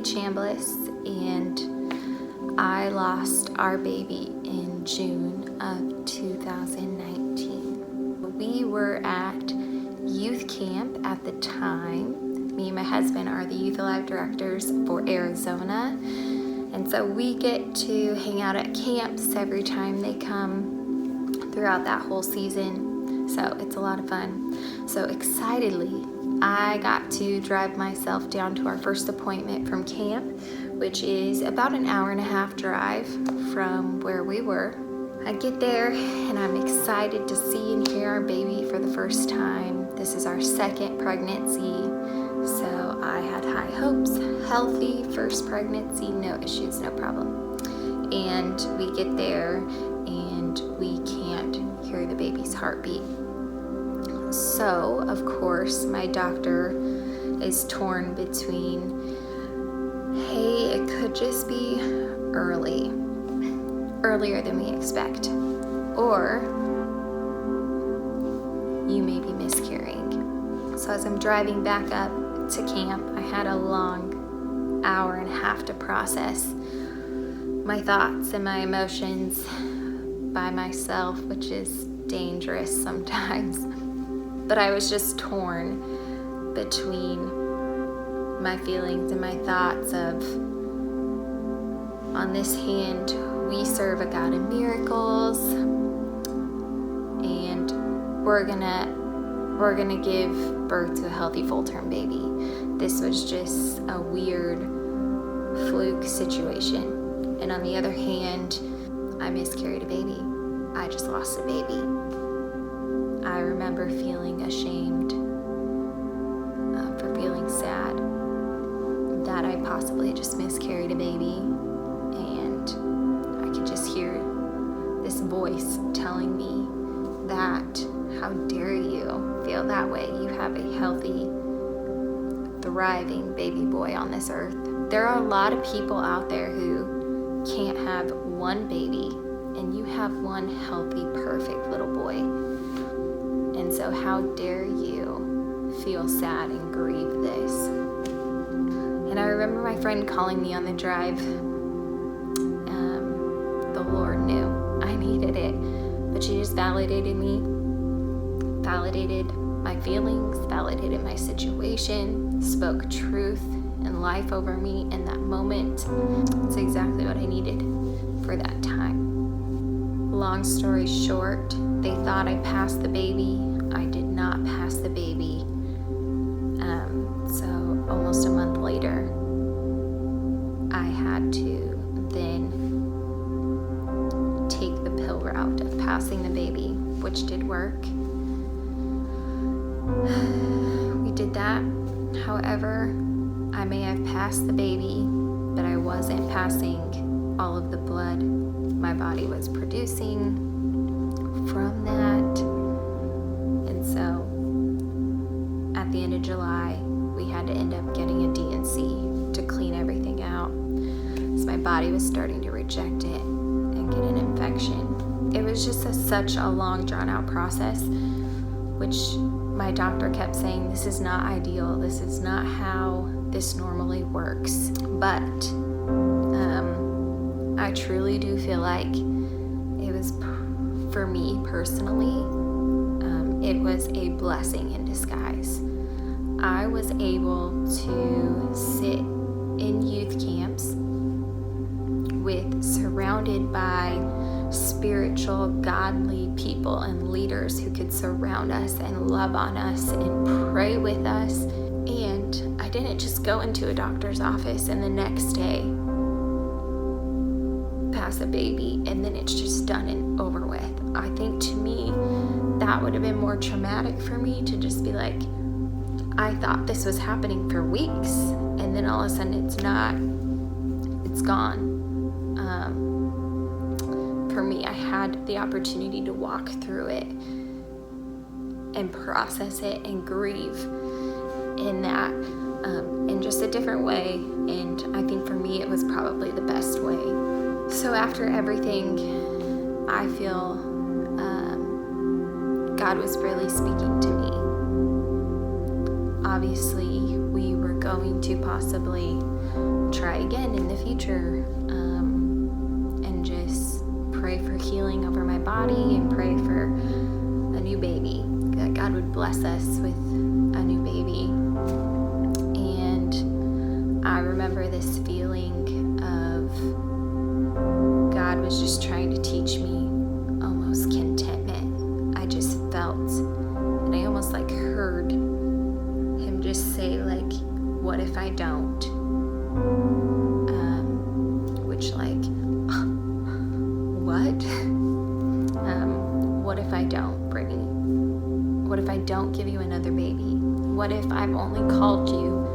Chambliss, and I lost our baby in June of 2019. We were at youth camp at the time. Me and my husband are the Youth Alive directors for Arizona, and so we get to hang out at camps every time they come throughout that whole season. So it's a lot of fun. So excitedly, I got to drive myself down to our first appointment from camp, which is about an hour and a half drive from where we were. I get there and I'm excited to see and hear our baby for the first time. This is our second pregnancy, so I had high hopes. Healthy first pregnancy, no issues, no problem. And we get there and we can't hear the baby's heartbeat. So, of course, my doctor is torn between, hey, it could just be earlier than we expect, or you may be miscarrying. So as I'm driving back up to camp, I had a long hour and a half to process my thoughts and my emotions by myself, which is dangerous sometimes. But I was just torn between my feelings and my thoughts of, on this hand, we serve a God of miracles, and we're gonna give birth to a healthy full-term baby. This was just a weird fluke situation. And on the other hand, I miscarried a baby. I just lost a baby. I remember feeling ashamed for feeling sad that I possibly just miscarried a baby, and I could just hear this voice telling me that, how dare you feel that way? You have a healthy, thriving baby boy on this earth. There are a lot of people out there who can't have one baby, and you have one healthy, perfect little boy. And so how dare you feel sad and grieve this? And I remember my friend calling me on the drive. The Lord knew I needed it, but she just validated me, validated my feelings, validated my situation, spoke truth and life over me in that moment. It's exactly what I needed for that time. Long story short, they thought I passed the baby. I did not pass the baby. So almost a month later, I had to then take the pill route of passing the baby, which did work. We did that. However, I may have passed the baby, but I wasn't passing all of the blood my body was producing from that. And so at the end of July, we had to end up getting a D&C to clean everything out. So my body was starting to reject it and get an infection. It was just such a long, drawn-out process, which my doctor kept saying, this is not ideal. This is not how this normally works. But I truly do feel like it was, for me personally, it was a blessing in disguise. I was able to sit in youth camps surrounded by spiritual, godly people and leaders who could surround us and love on us and pray with us. And I didn't just go into a doctor's office and the next day pass a baby and then it's just done and over with. I think to me, that would have been more traumatic for me to just be like, I thought this was happening for weeks, and then all of a sudden it's not, it's gone. For me, I had the opportunity to walk through it and process it and grieve in that, in just a different way. And I think for me, it was probably the best way. So after everything, I feel God was really speaking to me. Obviously, we were going to possibly try try again in the future, and just pray for healing over my body and pray for a new baby, that God would bless us with a new baby. And I remember this feeling of God was just trying to teach me almost contentment. I just felt, and I almost like heard him just say, like, what if I don't? Which, like, what? What if I don't, Brittany? What if I don't give you another baby? What if I've only called you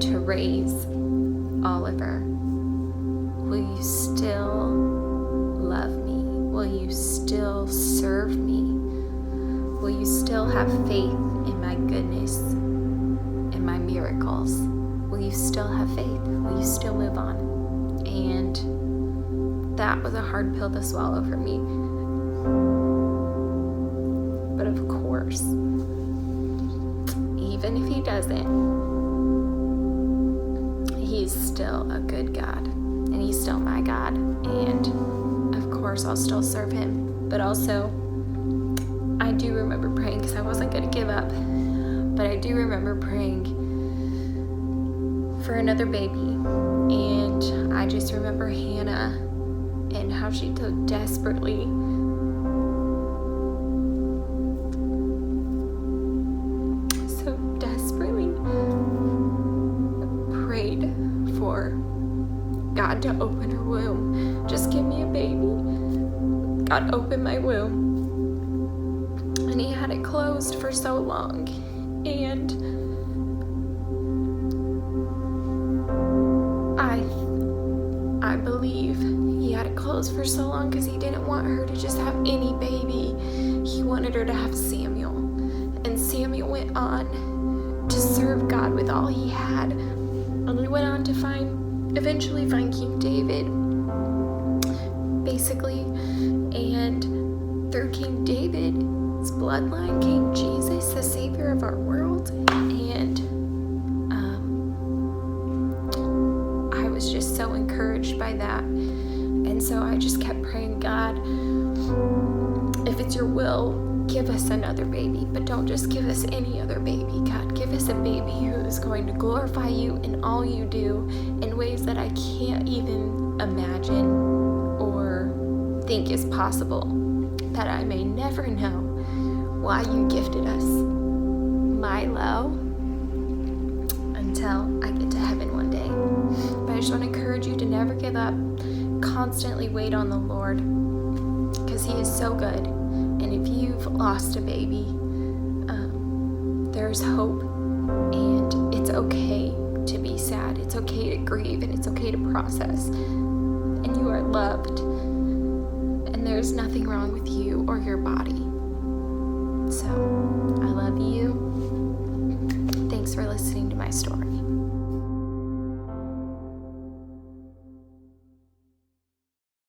to raise Oliver? Will you still love me? Will you still serve me? Will you still have faith in my goodness and my miracles? Will you still have faith? Will you still move on? And that was a hard pill to swallow for me. But of course, even if he doesn't, he's still a good God, and he's still my God, and of course I'll still serve him. But also, I do remember praying, because I wasn't going to give up, but I do remember praying for another baby. And I just remember Hannah and how she so desperately prayed for God to open her womb. Just give me a baby. God opened my womb, and he had it closed for so long. And I believe he had it closed for so long because he didn't want her to just have any baby. He wanted her to have Samuel. And Samuel went on to serve God with all he had. And he went on to eventually find King David, basically. And through King David's bloodline came Jesus, the Savior of our world. And I was just so encouraged by that. And so I just kept praying, God, if it's your will, give us another baby, but don't just give us any other baby. God, give us a baby who is going to glorify you in all you do in ways that I can't even imagine or think is possible, that I may never know why you gifted us Milo until I get to heaven one day. But I just want to encourage you to never give up. Constantly wait on the Lord, because he is so good. And if you've lost a baby, there's hope, and it's okay to be sad. It's okay to grieve, and it's okay to process. And you are loved, and there's nothing wrong with you or your body. So, I love you. Thanks for listening to my story.